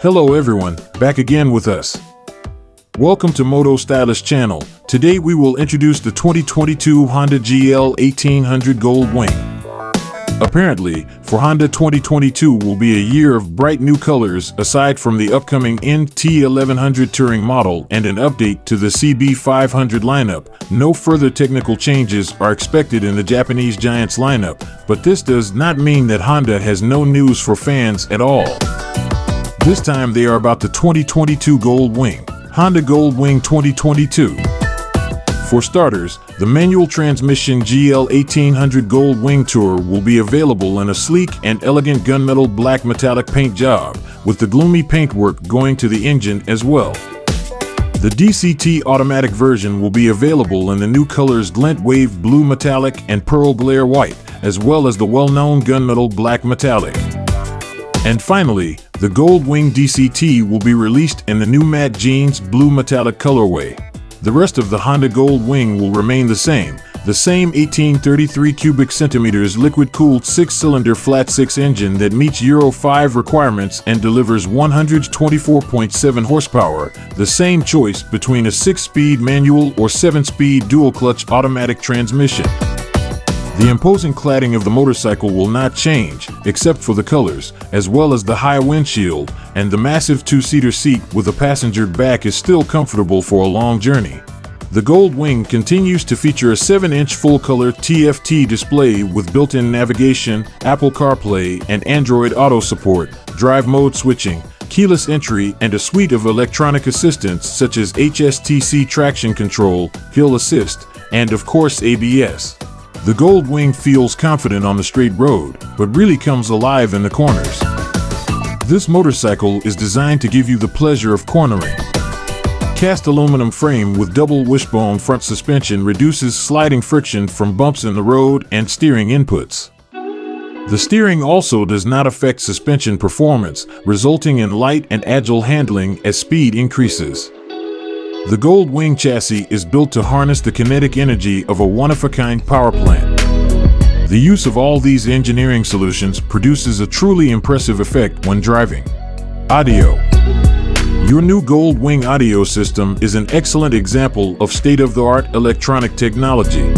Hello everyone, back again with us. Welcome to Moto Stylish channel. Today we will introduce the 2022 Honda GL 1800 Gold Wing. Apparently, for Honda 2022 will be a year of bright new colors aside from the upcoming NT 1100 Touring model and an update to the CB 500 lineup. No further technical changes are expected in the Japanese Giants lineup, but this does not mean that Honda has no news for fans at all. This time they are about the 2022 Gold Wing. Honda Gold Wing 2022. For starters, the manual transmission GL 1800 Gold Wing Tour will be available in a sleek and elegant gunmetal black metallic paint job, with the gloomy paintwork going to the engine as well. The DCT automatic version will be available in the new colors Glint Wave Blue Metallic and Pearl Glare White, as well as the well-known Gunmetal Black Metallic. And finally, the Gold Wing DCT will be released in the new matte jeans blue metallic colorway. The rest of the Honda Gold Wing will remain the same 1833 cubic centimeters liquid-cooled 6-cylinder flat-six engine that meets Euro 5 requirements and delivers 124.7 horsepower, the same choice between a 6-speed manual or 7-speed dual-clutch automatic transmission. The imposing cladding of the motorcycle will not change, except for the colors, as well as the high windshield, and the massive two-seater seat with a passenger back is still comfortable for a long journey. The Gold Wing continues to feature a 7-inch full-color TFT display with built-in navigation, Apple CarPlay and Android Auto support, drive mode switching, keyless entry, and a suite of electronic assistance such as HSTC traction control, hill assist, and of course ABS. The Gold Wing feels confident on the straight road, but really comes alive in the corners. This motorcycle is designed to give you the pleasure of cornering. Cast aluminum frame with double wishbone front suspension reduces sliding friction from bumps in the road and steering inputs. The steering also does not affect suspension performance, resulting in light and agile handling as speed increases. The Gold Wing chassis is built to harness the kinetic energy of a one-of-a-kind power plant. The use of all these engineering solutions produces a truly impressive effect when driving. Audio. Your new Gold Wing audio system is an excellent example of state-of-the-art electronic technology.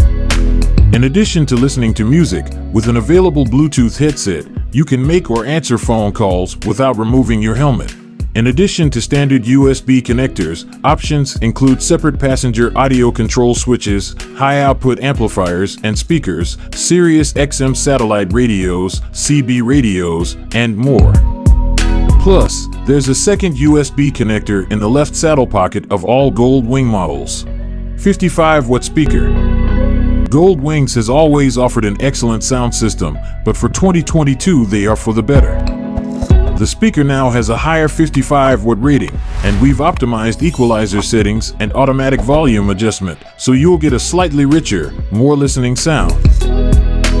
In addition to listening to music, with an available Bluetooth headset, you can make or answer phone calls without removing your helmet. In addition to standard USB connectors, options include separate passenger audio control switches, high-output amplifiers and speakers, Sirius XM satellite radios, CB radios, and more. Plus, there's a second USB connector in the left saddle pocket of all Gold Wing models. 55-watt speaker. Gold Wings has always offered an excellent sound system, but for 2022 they are for the better. The speaker now has a higher 55-watt rating, and we've optimized equalizer settings and automatic volume adjustment, so you'll get a slightly richer, more listening sound.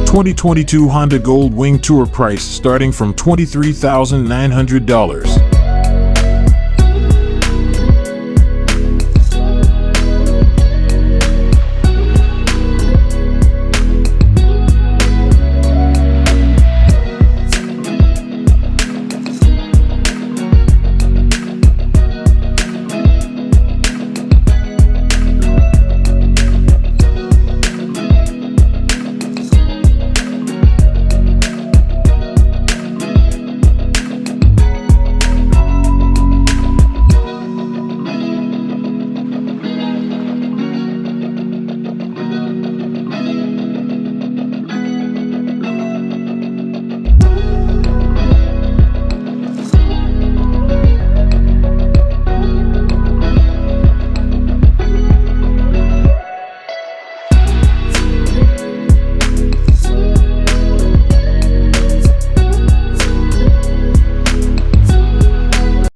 2022 Honda Gold Wing Tour price starting from $23,900.